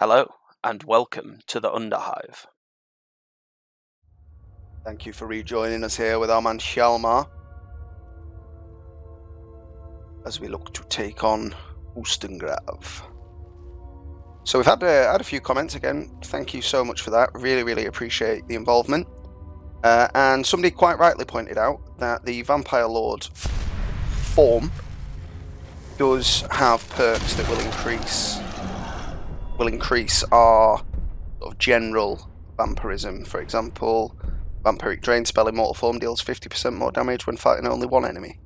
Hello, and welcome to the Underhive. Thank you for rejoining us here with our man Hjalmar as we look to take on Ustengrav. So we've had a few comments again. Thank you so much for that. Really appreciate the involvement. And somebody quite rightly pointed out that the Vampire Lord form does have perks that will increase our sort of general vampirism. For example, Vampiric Drain spell Immortal Form deals 50% more damage when fighting only one enemy.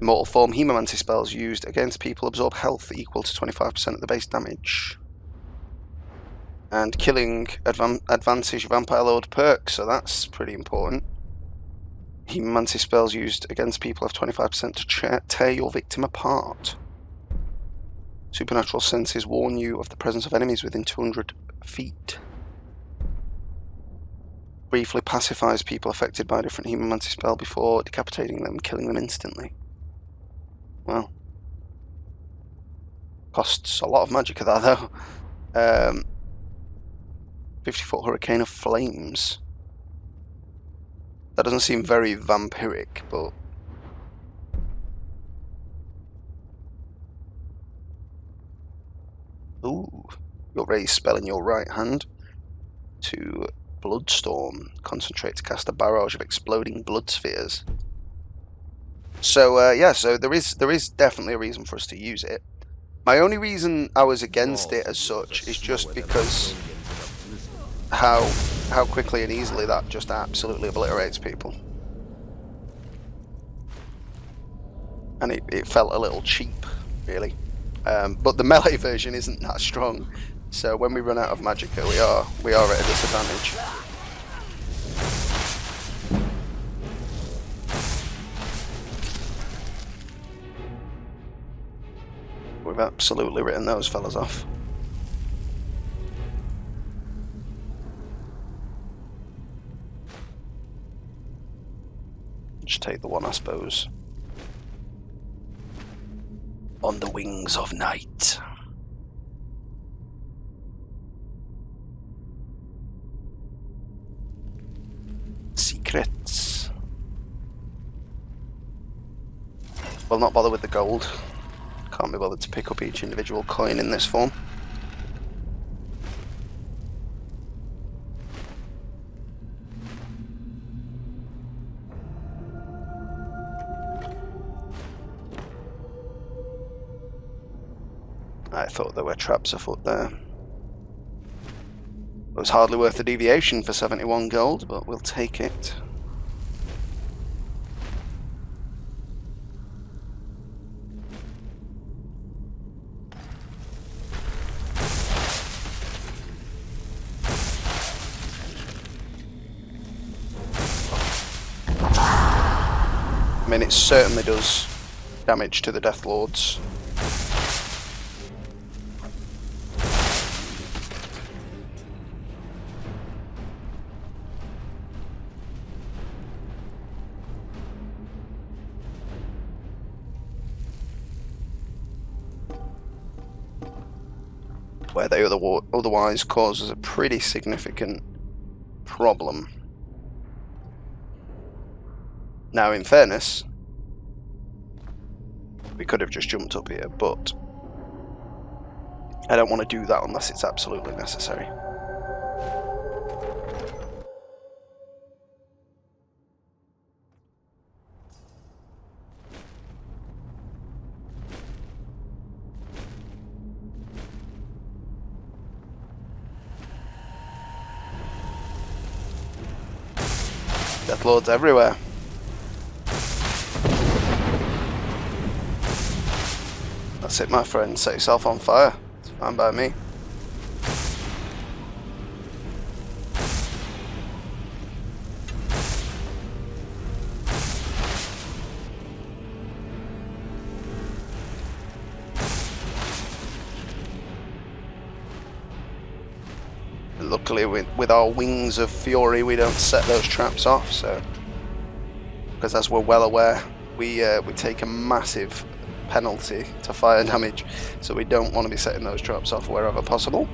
Immortal Form Hemomancy spells used against people absorb health equal to 25% of the base damage. And killing advances your Vampire Lord perk, so that's pretty important. Hemomancy spells used against people have 25% to tear your victim apart. Supernatural senses warn you of the presence of enemies within 200 feet. Briefly pacifies people affected by a different hemomancy spell before decapitating them, killing them instantly. Well, costs a lot of magic of that though. 50-foot Hurricane of Flames. That doesn't seem very vampiric, but ooh, your raise spell in your right hand to Bloodstorm. Concentrate to cast a barrage of exploding blood spheres. So yeah, so there is definitely a reason for us to use it. My only reason I was against it as such is just because how quickly and easily that just absolutely obliterates people. And it felt a little cheap, really. But the melee version isn't that strong, so when we run out of magicka, we are at a disadvantage. We've absolutely written those fellas off. Just take the one, I suppose. On the wings of night. Secrets. Will not bother with the gold. Can't be bothered to pick up each individual coin in this form. I thought there were traps afoot there. It was hardly worth the deviation for 71 gold, but we'll take it. I mean, it certainly does damage to the Death Lords. Where they otherwise causes a pretty significant problem. Now, in fairness, we could have just jumped up here, but I don't want to do that unless it's absolutely necessary. Death Lords everywhere. That's it, my friend. Set yourself on fire. It's fine by me. Luckily, with our wings of fury, we don't set those traps off. So, because as we're well aware, we take a massive penalty to fire damage, so we don't want to be setting those traps off wherever possible.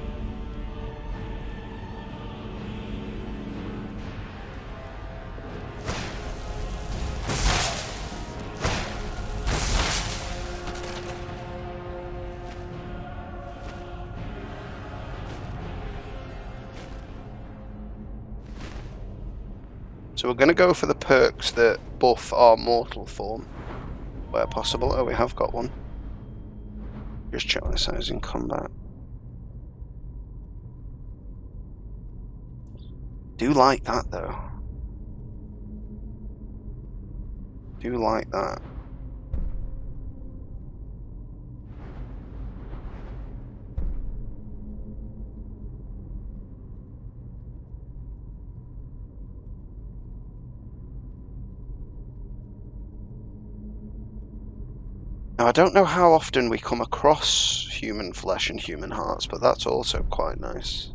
So we're going to go for the perks that buff our mortal form, where possible. Oh, we have got one. Just check my size in combat. Do like that though. Do like that. Now, I don't know how often we come across human flesh and human hearts, but that's also quite nice.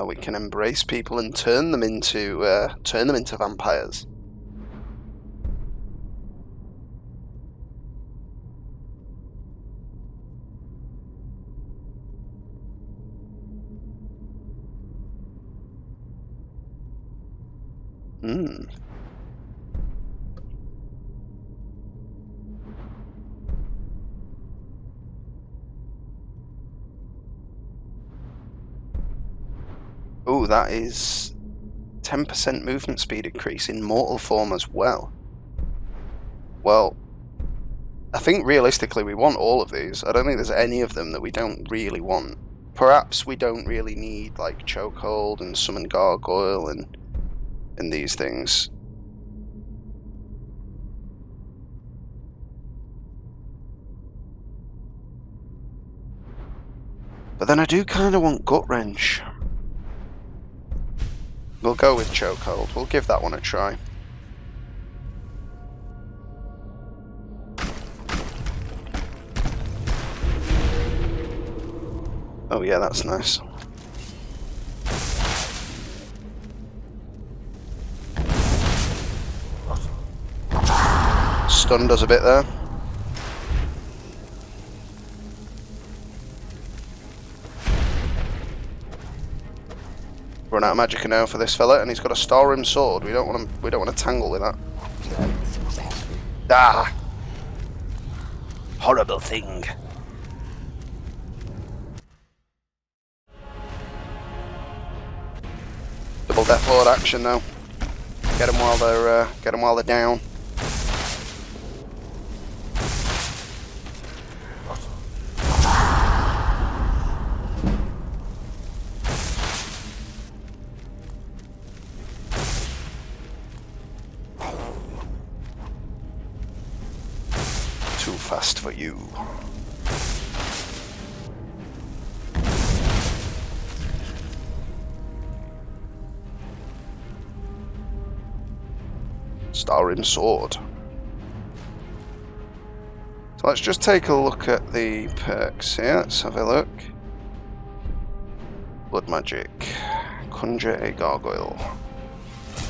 We can embrace people and turn them into vampires. Oh, that is 10% movement speed increase in mortal form as well. Well, I think realistically we want all of these. I don't think there's any of them that we don't really want. Perhaps we don't really need like Chokehold and Summon Gargoyle and these things. But then I do kind of want Gut Wrench. We'll go with Chokehold. We'll give that one a try. Oh yeah, that's nice. Stun does a bit there. Run out of magicka now for this fella, and he's got a Skyrim sword. We don't want to tangle with that. Ah! Horrible thing. Double Death Lord action though. Get them while they're down. Too fast for you. Skyrim sword. So let's just take a look at the perks here. Let's have a look. Blood magic. Conjure a gargoyle.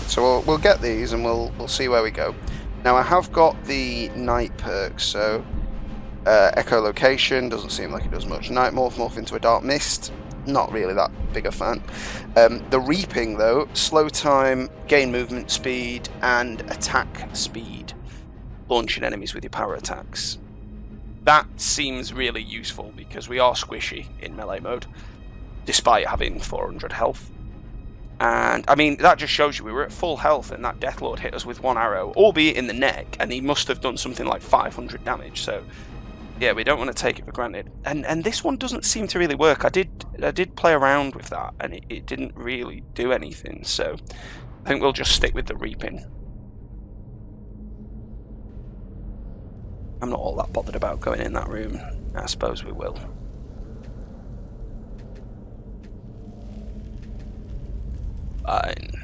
So we'll get these and we'll see where we go. Now I have got the night perks, so echolocation doesn't seem like it does much. Night morph into a dark mist. Not really that big a fan. The reaping though, slow time, gain movement speed, and attack speed. Launching enemies with your power attacks. That seems really useful because we are squishy in melee mode, despite having 400 health. And I mean, that just shows you we were at full health and that Deathlord hit us with one arrow, albeit in the neck, and he must have done something like 500 damage. So yeah, we don't want to take it for granted. And this one doesn't seem to really work. I did play around with that, and it didn't really do anything. So I think we'll just stick with the reaping. I'm not all that bothered about going in that room. I suppose we will. Fine.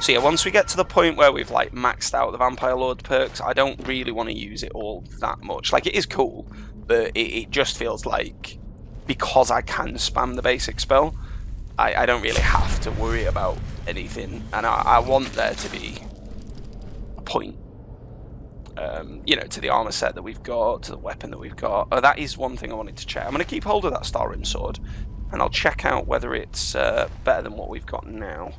So yeah, once we get to the point where we've like maxed out the Vampire Lord perks, I don't really want to use it all that much. Like, it is cool, but it just feels like, because I can spam the basic spell, I don't really have to worry about anything, and I want there to be a point, you know, to the armor set that we've got, to the weapon that we've got. Oh, that is one thing I wanted to check. I'm going to keep hold of that Star-Rim sword, and I'll check out whether it's better than what we've got now.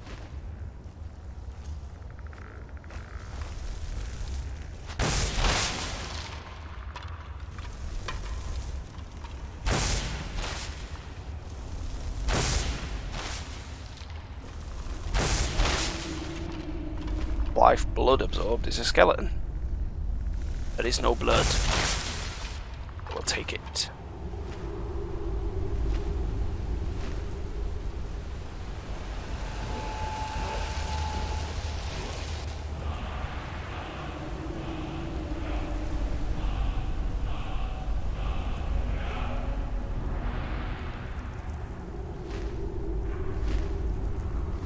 Life blood absorbed is a skeleton. There is no blood. We'll take it.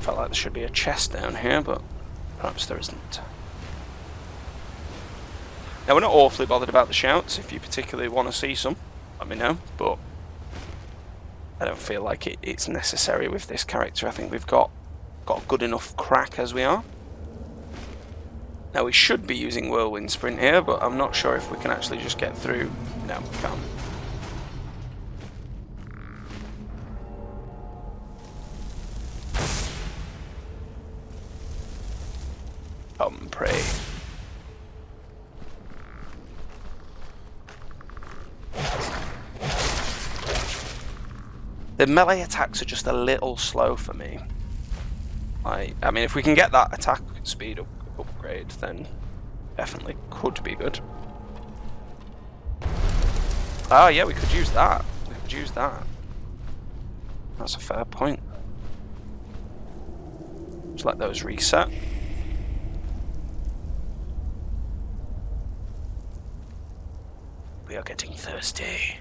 Felt like there should be a chest down here, but perhaps there isn't. Now, we're not awfully bothered about the shouts. If you particularly want to see some, let me know, but I don't feel like it's necessary with this character. I think we've got good enough crack as we are. Now, we should be using Whirlwind Sprint here, but I'm not sure if we can actually just get through. No, we can't. Pray. The melee attacks are just a little slow for me. I mean, if we can get that attack speed upgrade, then definitely could be good. Ah, yeah, we could use that. We could use that. That's a fair point. Just let those reset. We are getting thirsty.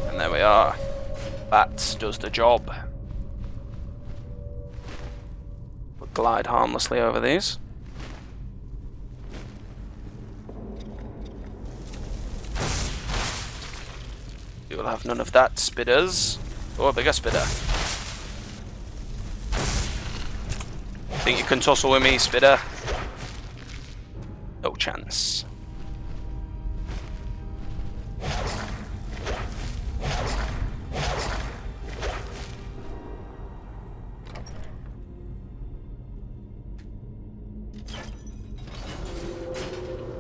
And there we are. That does the job. We'll glide harmlessly over these. You will have none of that, spitters. Oh, a bigger spitter. Think you can tussle with me, spitter? No chance.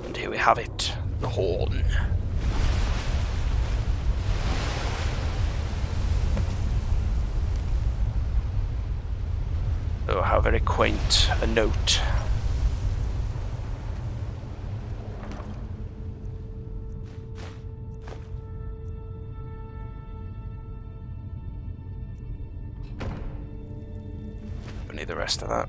And here we have it, the horn. Oh, how very quaint a note. We need the rest of that.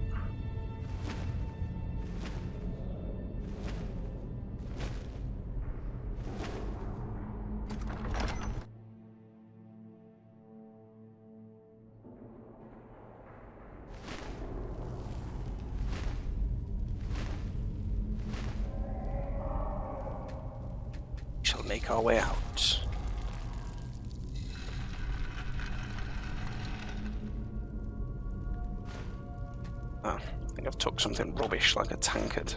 Shall make our way out. Oh, I think I've took something rubbish like a tankard.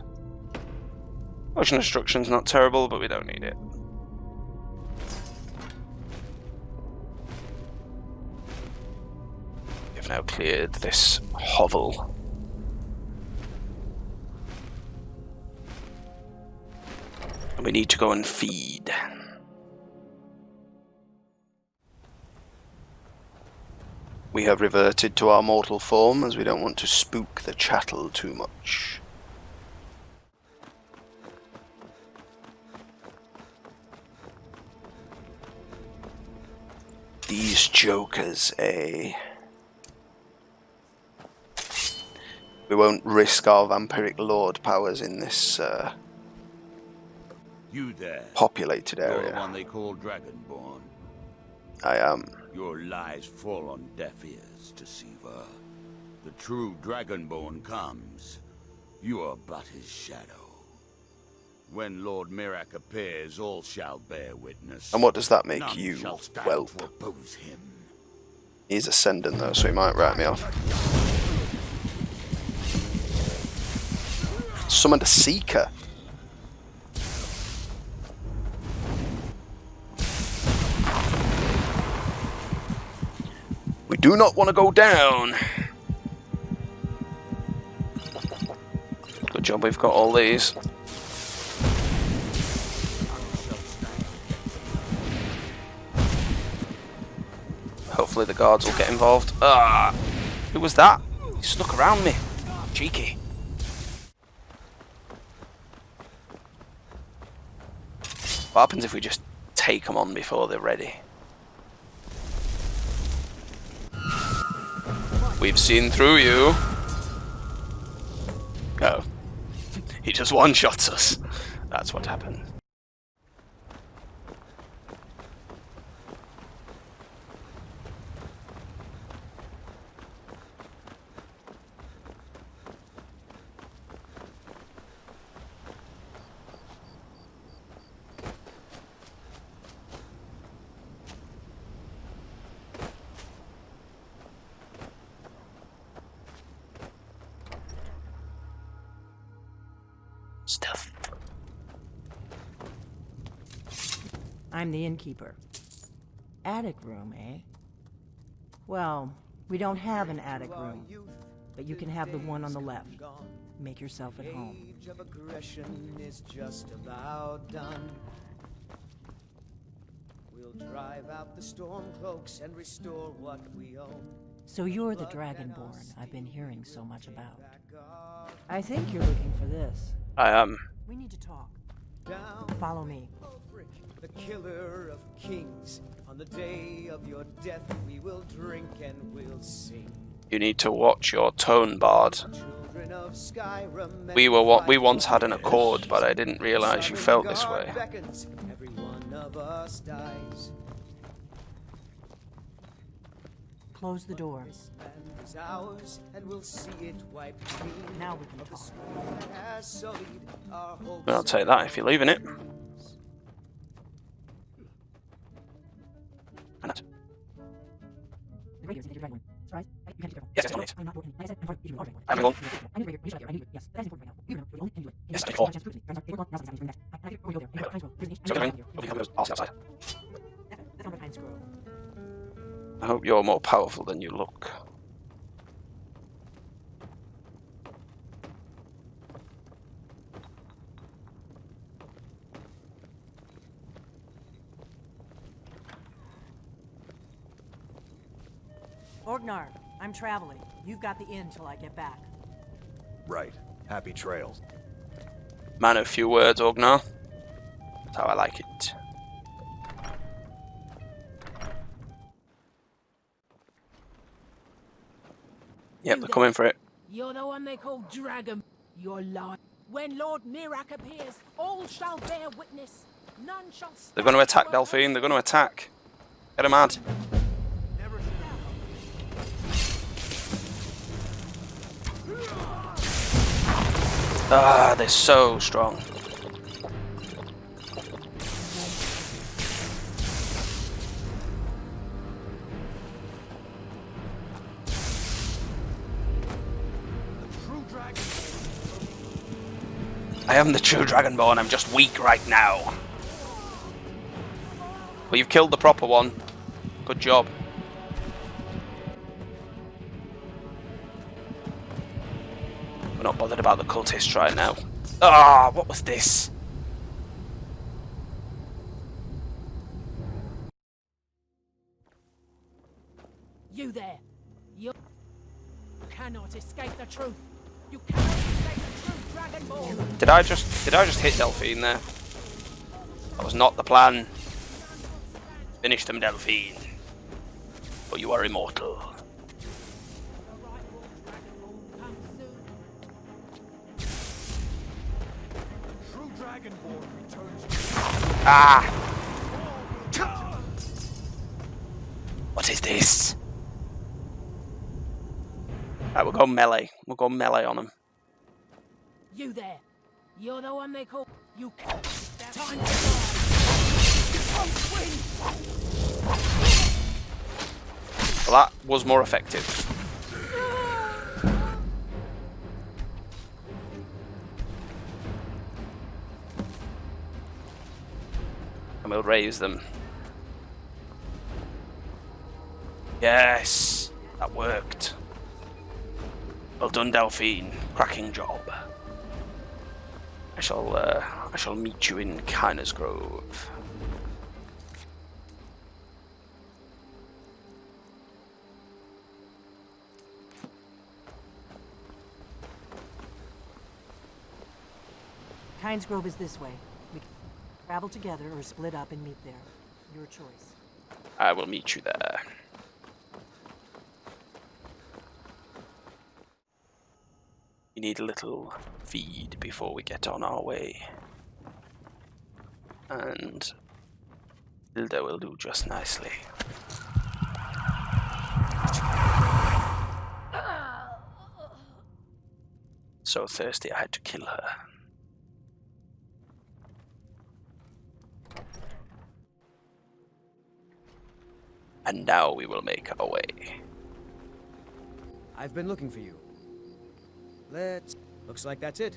Ocean destruction's not terrible, but we don't need it. We've now cleared this hovel. We need to go and feed. We have reverted to our mortal form as we don't want to spook the chattel too much. These jokers, eh? We won't risk our vampiric lord powers in this You there, populated you're area. the one they call Dragonborn. I am. Your lies fall on deaf ears, deceiver. The true Dragonborn comes. You are but his shadow. When Lord Mirac appears, all shall bear witness. And what does that make None you, shall stand whelp? to oppose him. He's ascendant though, so he might write me off. Summoned a seeker. We do not want to go down. Good job we've got all these. Hopefully the guards will get involved. Ah, who was that? He snuck around me. Cheeky. What happens if we just take them on before they're ready? We've seen through you. Oh. He just one-shots us. That's what happened. Stuff. I'm the innkeeper. Attic room, eh? Well, we don't have an attic room, but you can have the one on the left. Make yourself at home. Age of aggression is just about done. We'll drive out the storm cloaks and restore what we own. So you're the Dragonborn I've been hearing so much about. I think you're looking for this. I am. We need to talk. Down, Follow me. the killer of kings. On the day of your death, we will drink and we'll sing. You need to watch your tone, Bard. Children of Skyrim, We once had an accord, but I didn't realise you felt this way. Beckons, every one of us dies. Close the door. This land is ours, and we'll see it wiped clean. Now we can Of the talk. scroll that has sullied our hopes. Well, I'll take that if you're leaving it. Yes, it's on it. I'm alone. Yes, I fall. So going. I'll sit outside. I hope you're more powerful than you look. Orgnar, I'm traveling. You've got the inn till I get back. Right. Happy trails. Man of few words, Ognar. That's how I like it. Yep, they're coming for it. You're the one they call Dragon. You're lying. When Lord Mirac appears, all shall bear witness. None shall stand. They're going to attack, Delphine. They're going to attack. Get them mad. Ah, they're so strong. I am the true Dragonborn, I'm just weak right now. Well, you've killed the proper one. Good job. We're not bothered about the cultists right now. Ah, what was this? You there. cannot escape the truth. You cannot escape the truth, Dragonborn. Did I just hit Delphine there? That was not the plan. Finish them, Delphine. Or you are immortal. The right war Dragonborn comes soon. True Dragonborn returns. Ah! What is this? Right, we'll go melee. We'll go melee on him. You there. You're the one they call. You can. Time to die. Well, that was more effective. And we'll raise them. Yes, that worked. Well done, Delphine. Cracking job. I shall meet you in Kyner's Grove. Kyne's Grove is this way. We can travel together or split up and meet there. Your choice. I will meet you there. We need a little feed before we get on our way. And Hilda will do just nicely. So thirsty I had to kill her. And now we will make our way. I've been looking for you. Looks like that's it.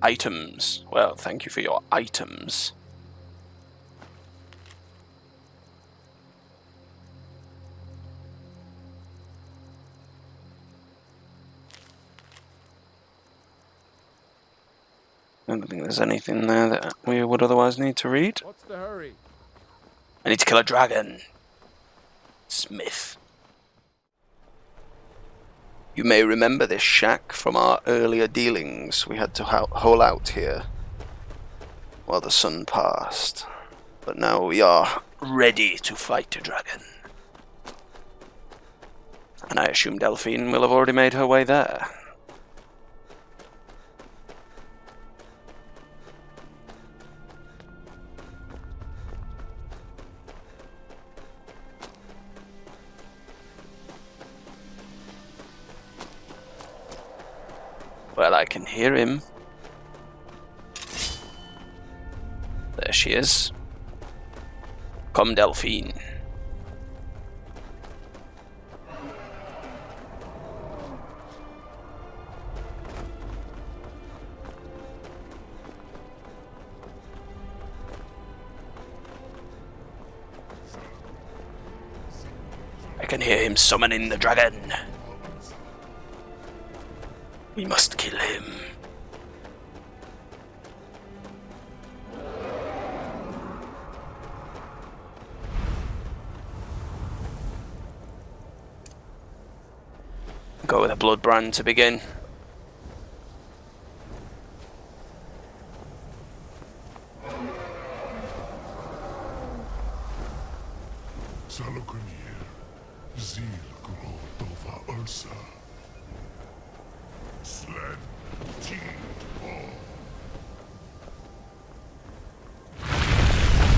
Items. Well, thank you for your items. I don't think there's anything there that we would otherwise need to read. What's the hurry? I need to kill a dragon. Smith. You may remember this shack from our earlier dealings. We had to hole out here while the sun passed. But now we are ready to fight a dragon. And I assume Delphine will have already made her way there. Well, I can hear him. There she is. Come, Delphine. I can hear him summoning the dragon. We must kill him. Go with a blood brand to begin.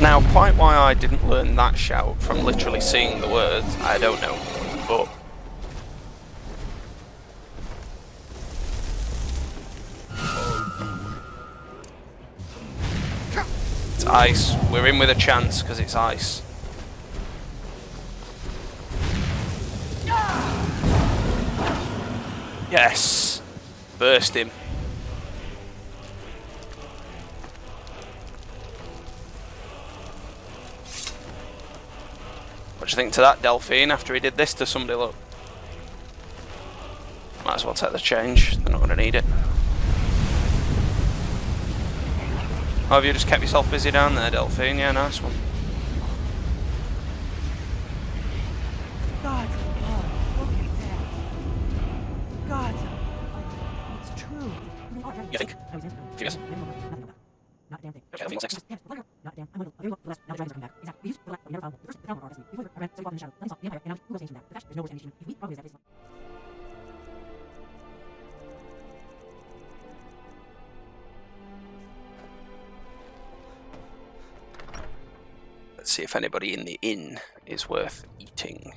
Now, quite why I didn't learn that shout from literally seeing the words, I don't know, but... It's ice. We're in with a chance, because it's ice. Yes! Burst him. What do you think to that, Delphine, after he did this to somebody? Look. Might as well take the change, they're not going to need it. Oh, have you just kept yourself busy down there, Delphine? Yeah, nice one. God's blood, look at that. Yes. Not a damn thing. Okay, that makes sense. Not a damn. I'm going to very well. Now the dragons are coming back. Exactly. We used to we never found the first town war honestly. Before the ran, so we fought in the shadow. Then we saw the empire, and now who goes from that? The fact there's no worse ammunition. If we probably is that place. Let's see if anybody in the inn is worth eating.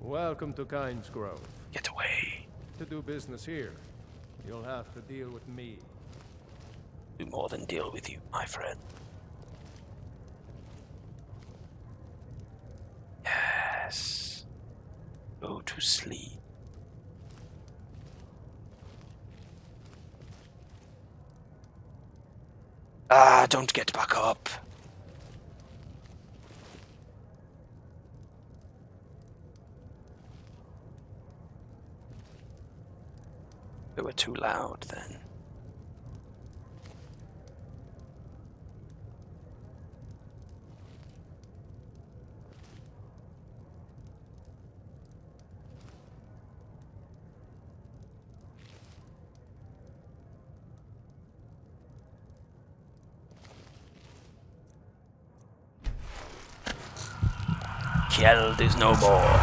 Welcome to Kynes Grove. Get away. To do business here, you'll have to deal with me. Do more than deal with you, my friend. Yes. Go to sleep. Ah, don't get back up. They were too loud then. Kjeld is no more.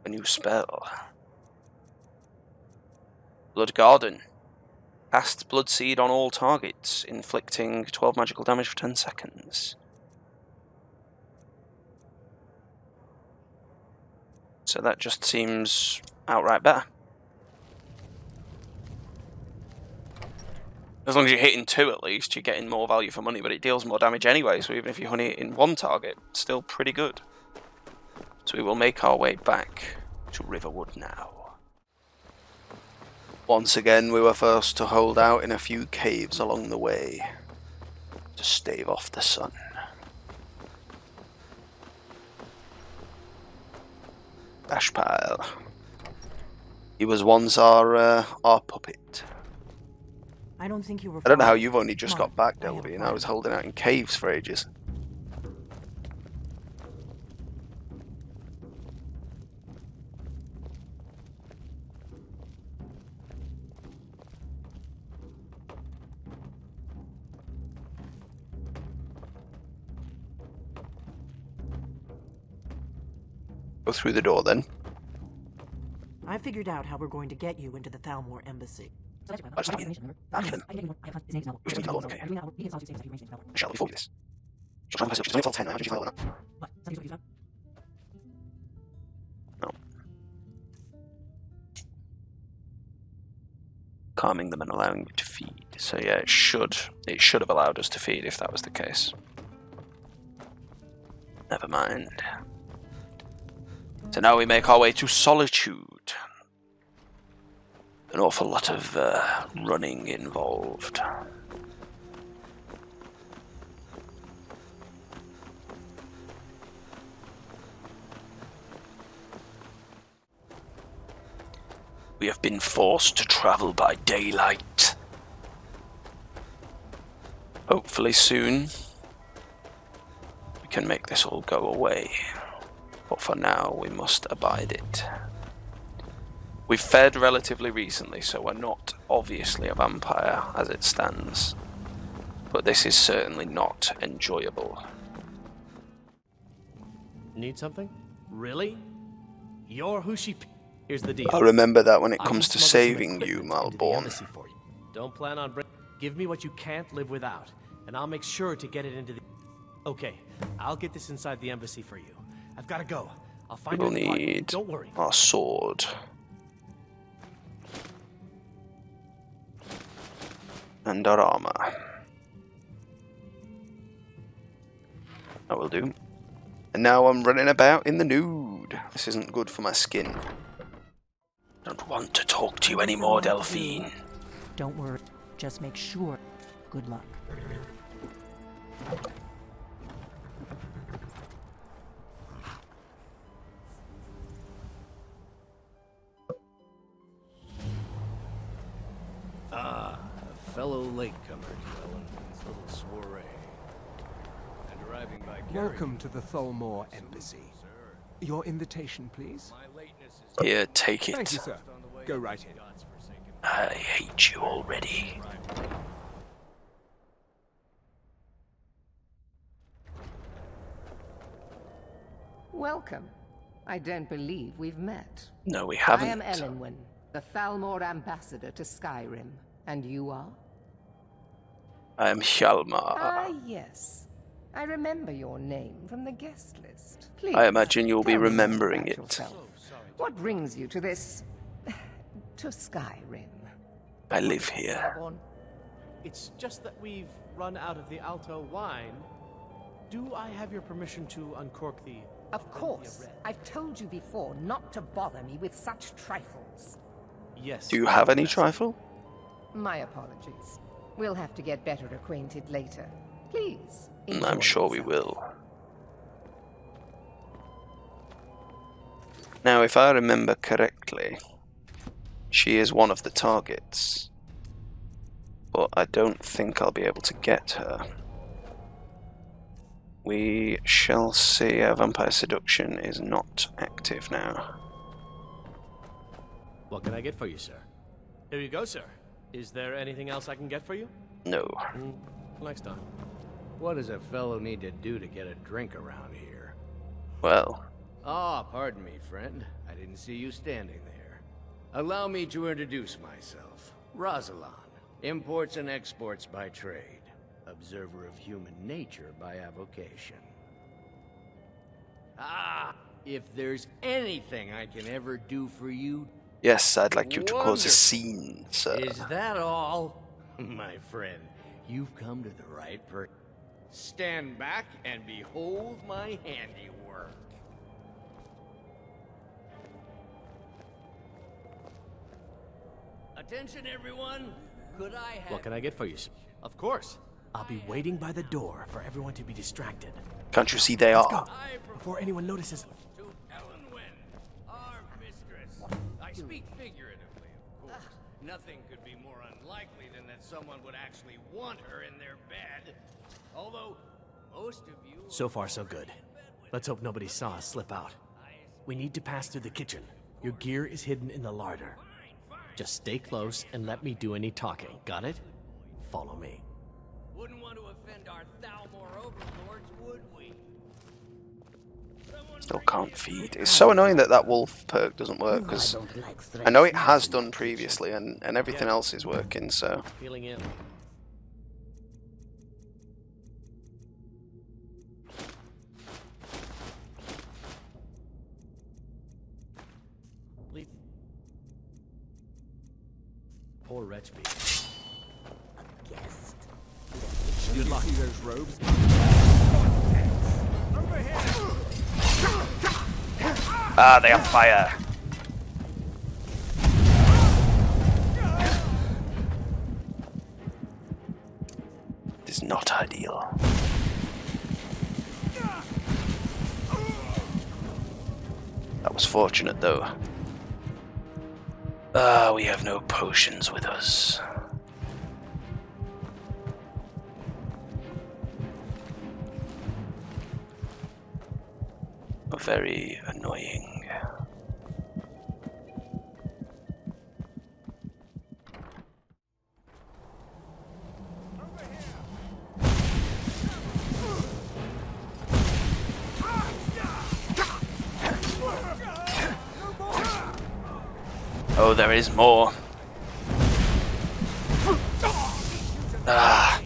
A new spell. Blood Garden. Cast Blood Seed on all targets, inflicting 12 magical damage for 10 seconds. So that just seems outright better. As long as you're hitting 2 at least, you're getting more value for money, but it deals more damage anyway, so even if you're only hitting 1 target, it's still pretty good. So we will make our way back to Riverwood now. Once again, we were forced to hold out in a few caves along the way to stave off the sun. Ashpile. He was once our puppet. I don't think you were. I don't know how following. you've only just Come on, got back, I have a Delby, and plan. I was holding out in caves for ages. Go through the door then. I figured out how we're going to get you into the Thalmor embassy. Shall we focus? Shall we level 10 now? No. Calming them and allowing you to feed. So yeah, it should have allowed us to feed if that was the case. Never mind. So now we make our way to Solitude. An awful lot of running involved. We have been forced to travel by daylight. Hopefully soon we can make this all go away. But for now we must abide it. We've fed relatively recently, so we're not obviously a vampire as it stands. But this is certainly not enjoyable. Need something? Really? You're who she... Here's the deal. I'll remember that when it I comes can to smuggle some saving you, equipment into the Malborn. embassy for you. Don't plan on give me what you can't live without, and I'll make sure to get it into the... Okay, I'll get this inside the embassy for you. I've got to go. I'll We find will your apartment. need Don't worry. our sword. And our armor. That will do. And now I'm running about in the nude. This isn't good for my skin. Don't want to talk to you anymore, Delphine. Don't worry. Just make sure. Good luck. Ah, a fellow latecomer, Ellen. This little soiree. And arriving by carriage. Welcome to the Tholmor Embassy. Your invitation, please. My lateness is Here, take Thank you, it. sir. Go right in. God's forsaken. I hate you already. Welcome. I don't believe we've met. No, we I am haven't. Elenwen, the Thalmor ambassador to Skyrim. And you are? I am Hjalmar. Ah, yes. I remember your name from the guest list. Please, I imagine you'll be tell me remembering about it. yourself. What brings you to this... to Skyrim? I live here. It's just that we've run out of the Alto wine. Do I have your permission to uncork the... Of course. I've told you before not to bother me with such trifles. Yes. Do you have any trifle? My apologies. We'll have to get better acquainted later. Please. I'm enjoy sure we yourself. will. Now, if I remember correctly, she is one of the targets. But I don't think I'll be able to get her. We shall see. Our vampire seduction is not active now. What can I get for you, sir? Here you go, sir. Is there anything else I can get for you? No. Next time. What does a fellow need to do to get a drink around here? Well, Ah, pardon me, friend. I didn't see you standing there. Allow me to introduce myself. Rosalan, imports and exports by trade. Observer of human nature by avocation. Ah, if there's anything I can ever do for you, yes, I'd like you to cause a Wonderful. scene, sir. is that all? My friend, you've come to the right person. Stand back and behold my handiwork. Attention, everyone. Could I have... What can I get for you, sir? Of course. I'll be waiting by the door for everyone to be distracted. Can't you see they Let's are? go, before anyone notices. To Elenwen, our mistress. I speak figuratively, of course. Nothing could be more unlikely than that someone would actually want her in their bed. Although, most of you... So far, so good. Let's hope nobody saw us slip out. We need to pass through the kitchen. Your gear is hidden in the larder. Just stay close and let me do any talking. Got it? Follow me. Wouldn't want to offend our Thalmor overlords, would we? Still can't feed. It's so annoying that that wolf perk doesn't work, because I know it has done previously, and everything else is working, so... Feeling in. Leave. Poor wretch bee. Good luck. See those robes? Ah, they are fire. It is not ideal. That was fortunate, though. Ah, we have no potions with us. Very annoying. Oh, there is more. Ah.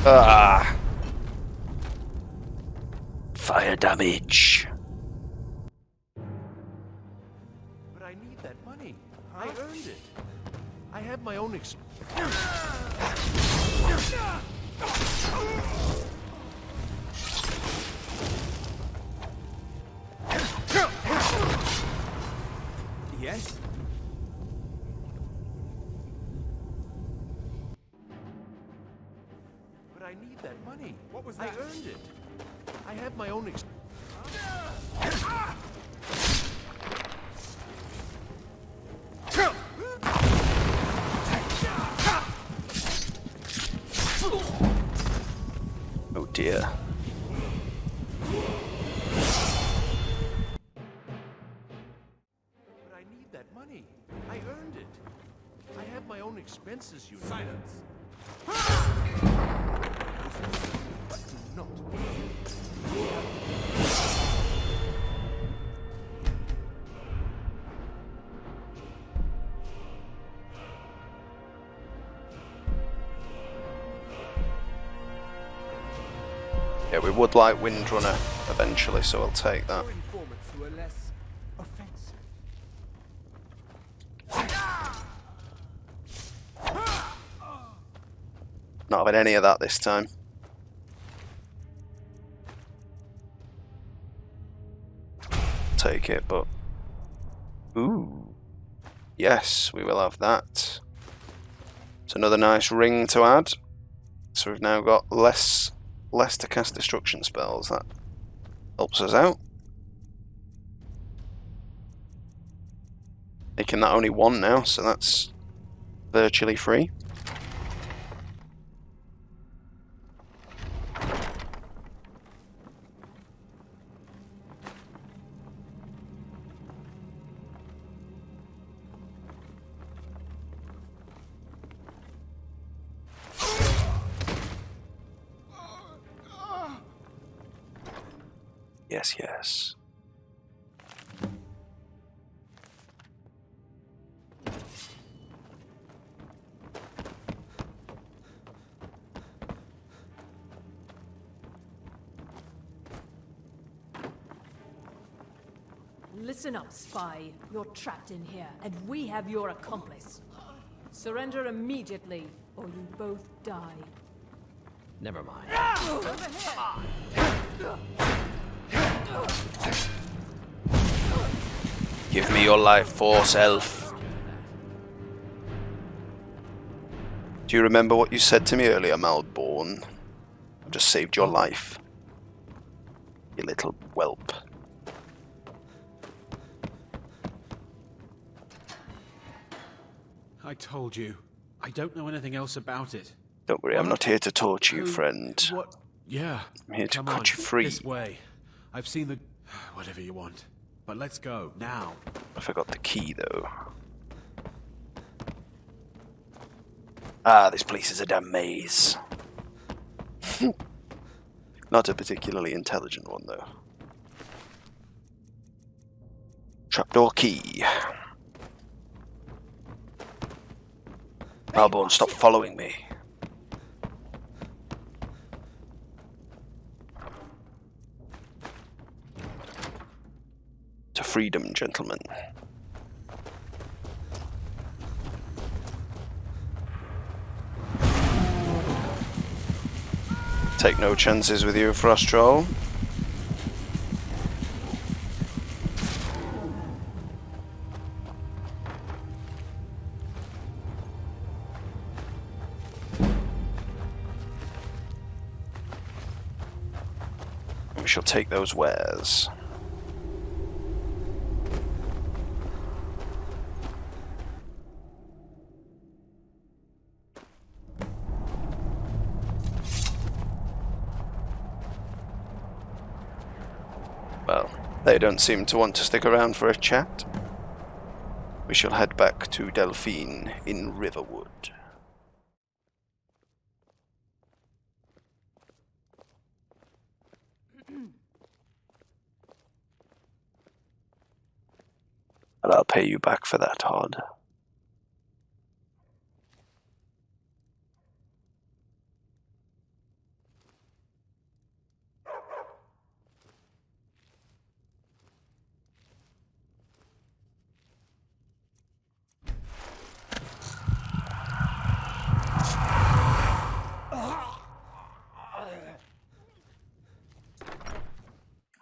Ah! Fire damage. But I need that money. I earned it. I have my own Yes? But I need that money. What was that? I earned it. I have my own Oh dear. But I need that money. I earned it. I have my own expenses, you know. Silence. But do not. Yeah, we would like Windrunner eventually, so I'll take that. Informants who are less offensive. Not having any of that this time. Take it, but... Ooh. Yes, we will have that. It's another nice ring to add. So we've now got less to cast destruction spells. That helps us out. Making that only one now, so that's virtually free. Yes, yes. Listen up, spy. You're trapped in here, and we have your accomplice. Surrender immediately, or you both die. Never mind. Over here! Give me your life force, elf. Do you remember what you said to me earlier, Malborn? I just saved your life. You little whelp. I told you. I don't know anything else about it. Don't worry, I'm not here to torture you, friend. What? Yeah. I'm here to Come cut on, you free. This way. I've seen the... Whatever you want. But let's go, now. I forgot the key, though. Ah, this place is a damn maze. Not a particularly intelligent one, though. Trapdoor key. Malborn, stop following me. To freedom, gentlemen. Take no chances with you, Frost Troll. We shall take those wares. Well, they don't seem to want to stick around for a chat. We shall head back to Delphine in Riverwood. And I'll pay you back for that, Todd.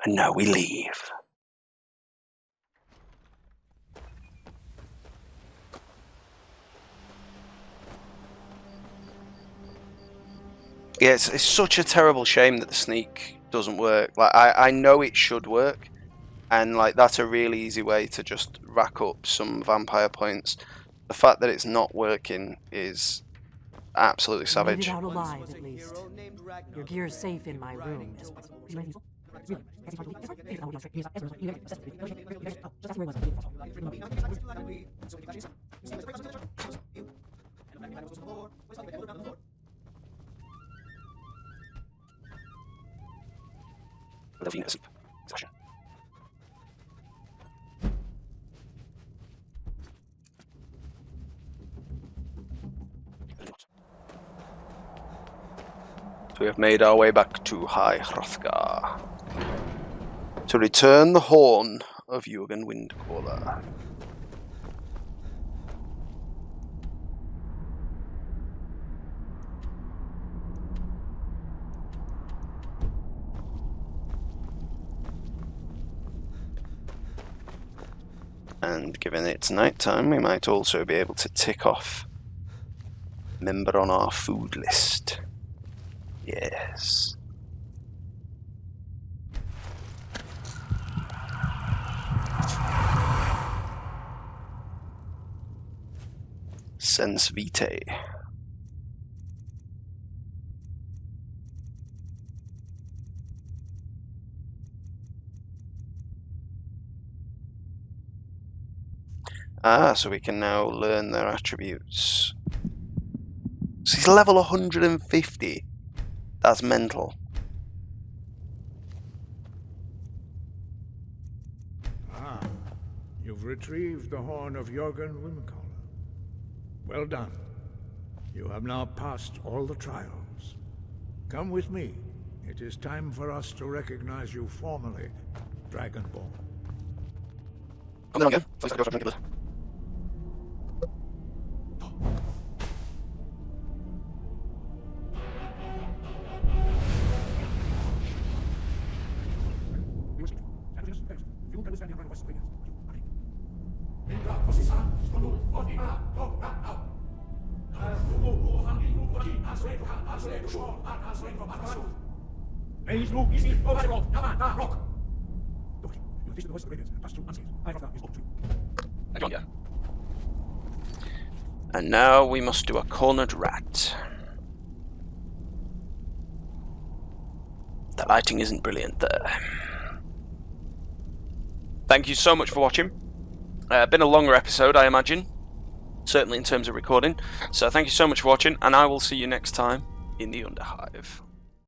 And now we leave. Yeah, it's such a terrible shame that the sneak doesn't work. Like, I know it should work, and like that's a really easy way to just rack up some vampire points. The fact that it's not working is absolutely savage. You made it out alive, at least. Your gear's safe in my room. We have made our way back to High Hrothgar to return the horn of Jurgen Windcaller. And given it's night time, we might also be able to tick off member on our food list. Yes. Sense vitae. Ah, so we can now learn their attributes. So he's level 150. That's mental. Ah, you've retrieved the horn of Jurgen Windcaller. Well done. You have now passed all the trials. Come with me. It is time for us to recognize you formally, Dragonborn. Come on, go. And now we must do a cornered rat. The lighting isn't brilliant there. Thank you so much for watching. Been a longer episode, I imagine. Certainly in terms of recording. So thank you so much for watching, and I will see you next time in the Underhive.